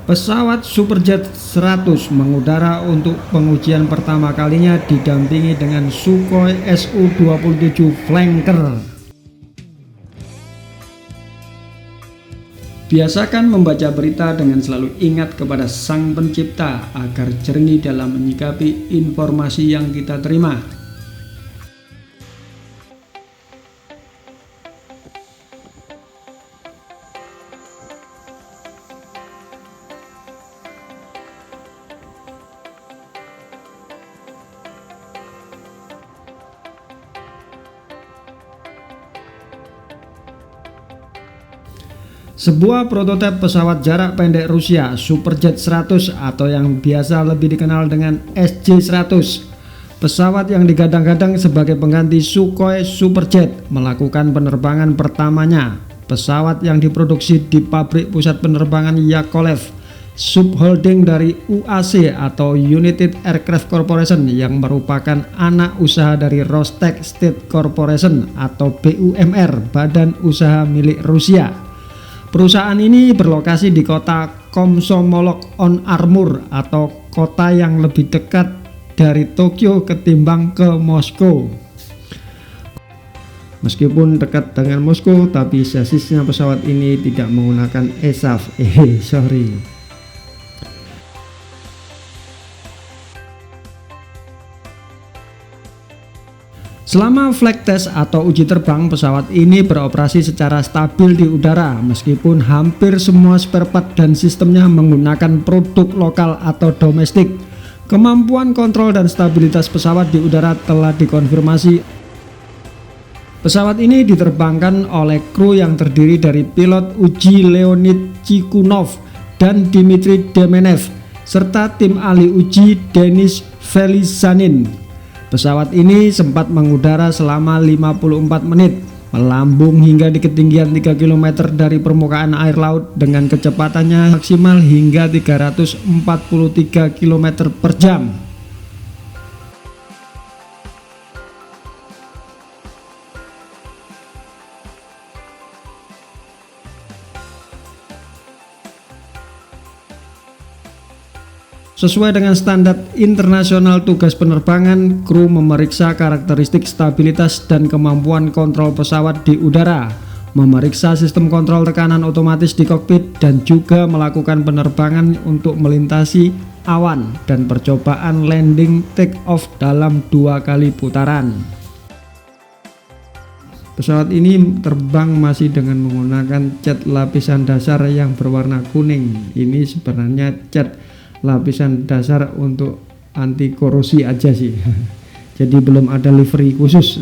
Pesawat Superjet 100 mengudara untuk pengujian pertama kalinya didampingi dengan Sukhoi Su-27 Flanker. Biasakan membaca berita dengan selalu ingat kepada Sang Pencipta agar jernih dalam menyikapi informasi yang kita terima. Sebuah prototipe pesawat jarak pendek Rusia Superjet 100 atau yang biasa lebih dikenal dengan SJ-100. Pesawat yang digadang-gadang sebagai pengganti Sukhoi Superjet melakukan penerbangan pertamanya. Pesawat yang diproduksi di pabrik pusat penerbangan Yakolev, subholding dari UAC atau United Aircraft Corporation yang merupakan anak usaha dari Rostec State Corporation atau BUMR, badan usaha milik Rusia. Perusahaan ini berlokasi di kota Komsomolsk-on-Amur atau kota yang lebih dekat dari Tokyo ketimbang ke Moskow. Meskipun dekat dengan Moskow, tapi sasisnya pesawat ini tidak menggunakan ESAF. Sorry. Selama flight test atau uji terbang, pesawat ini beroperasi secara stabil di udara meskipun hampir semua spare part dan sistemnya menggunakan produk lokal atau domestik. Kemampuan kontrol dan stabilitas pesawat di udara telah dikonfirmasi. Pesawat ini diterbangkan oleh kru yang terdiri dari pilot uji Leonid Chikunov dan Dmitry Demenev serta tim ahli uji Denis Felisanin. Pesawat ini sempat mengudara selama 54 menit, melambung hingga di ketinggian 3 km dari permukaan air laut dengan kecepatannya maksimal hingga 343 km per jam. Sesuai dengan standar internasional tugas penerbangan, kru memeriksa karakteristik stabilitas dan kemampuan kontrol pesawat di udara, memeriksa sistem kontrol tekanan otomatis di kokpit, dan juga melakukan penerbangan untuk melintasi awan dan percobaan landing take off dalam 2 kali putaran. Pesawat ini terbang masih dengan menggunakan cat lapisan dasar yang berwarna kuning. Ini sebenarnya cat lapisan dasar untuk anti korosi aja sih. Jadi belum ada livery khusus.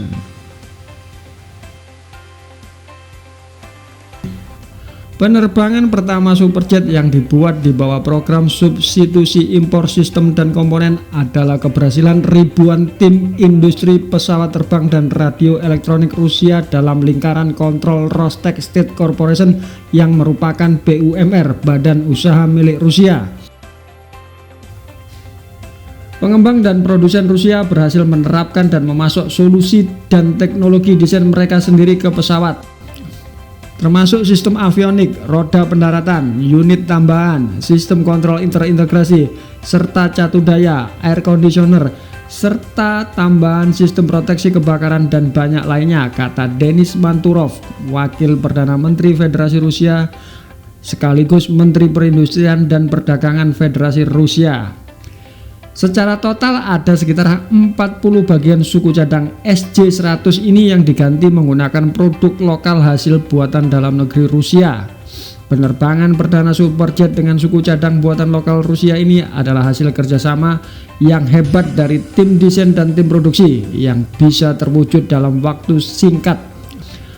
Penerbangan pertama Superjet yang dibuat di bawah program substitusi impor sistem dan komponen adalah keberhasilan ribuan tim industri pesawat terbang dan radio elektronik Rusia dalam lingkaran kontrol Rostec State Corporation yang merupakan BUMR, badan usaha milik Rusia. Pengembang dan produsen Rusia berhasil menerapkan dan memasok solusi dan teknologi desain mereka sendiri ke pesawat, termasuk sistem avionik, roda pendaratan, unit tambahan, sistem kontrol terintegrasi, serta catu daya, air conditioner, serta tambahan sistem proteksi kebakaran dan banyak lainnya, kata Denis Manturov, Wakil Perdana Menteri Federasi Rusia sekaligus Menteri Perindustrian dan Perdagangan Federasi Rusia. Secara total ada sekitar 40 bagian suku cadang SJ-100 ini yang diganti menggunakan produk lokal hasil buatan dalam negeri Rusia. Penerbangan perdana Superjet dengan suku cadang buatan lokal Rusia ini adalah hasil kerjasama yang hebat dari tim desain dan tim produksi yang bisa terwujud dalam waktu singkat.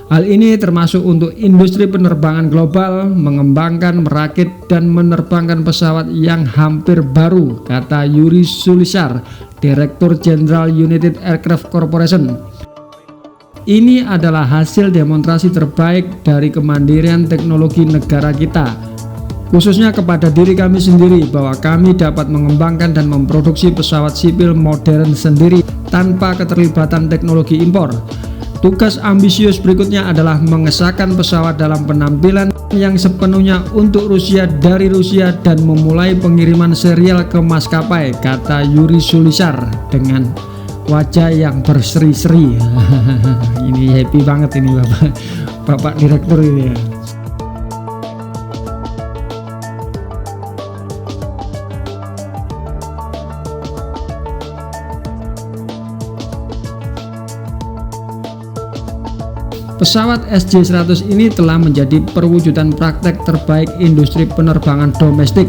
Hal ini termasuk untuk industri penerbangan global, mengembangkan, merakit, dan menerbangkan pesawat yang hampir baru, kata Yuri Sulisar, Direktur Jenderal United Aircraft Corporation. Ini adalah hasil demonstrasi terbaik dari kemandirian teknologi negara kita, khususnya kepada diri kami sendiri, bahwa kami dapat mengembangkan dan memproduksi pesawat sipil modern sendiri tanpa keterlibatan teknologi impor. Tugas ambisius berikutnya adalah mengesahkan pesawat dalam penampilan yang sepenuhnya untuk Rusia dari Rusia dan memulai pengiriman serial ke maskapai, kata Yuri Sulisar dengan wajah yang berseri-seri. Ini happy banget ini Bapak Direktur ini ya. Pesawat SJ-100 ini telah menjadi perwujudan praktek terbaik industri penerbangan domestik.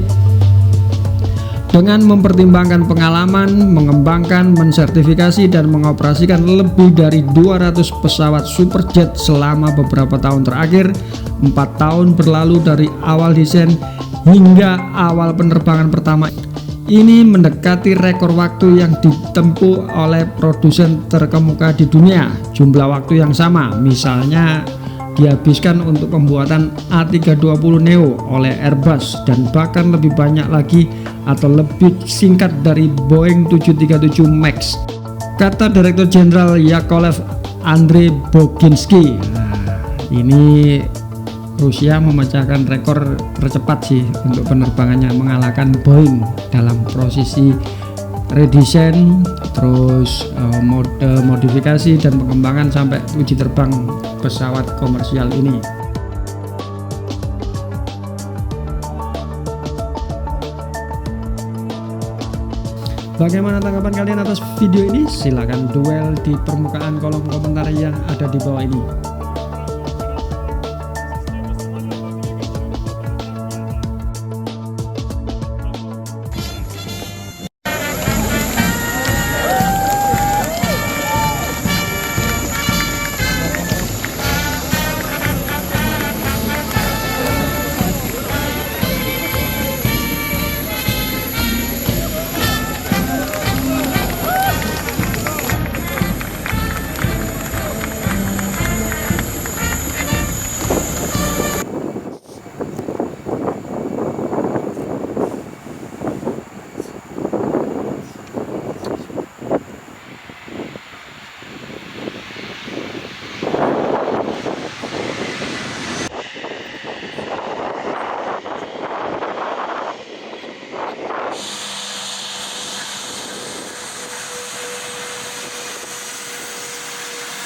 Dengan mempertimbangkan pengalaman, mengembangkan, mensertifikasi, dan mengoperasikan lebih dari 200 pesawat superjet selama beberapa tahun terakhir, 4 tahun berlalu dari awal desain hingga awal penerbangan pertama. Ini mendekati rekor waktu yang ditempuh oleh produsen terkemuka di dunia. Jumlah waktu yang sama misalnya dihabiskan untuk pembuatan A320neo oleh Airbus dan bahkan lebih banyak lagi atau lebih singkat dari Boeing 737 MAX, kata Direktur Jenderal Yakolev Andrei Boginski. Ini Rusia memecahkan rekor tercepat sih untuk penerbangannya, mengalahkan Boeing dalam posisi redesign, terus modifikasi dan pengembangan sampai uji terbang pesawat komersial ini. Bagaimana tanggapan kalian atas video ini? Silahkan duel di permukaan kolom komentar yang ada di bawah ini.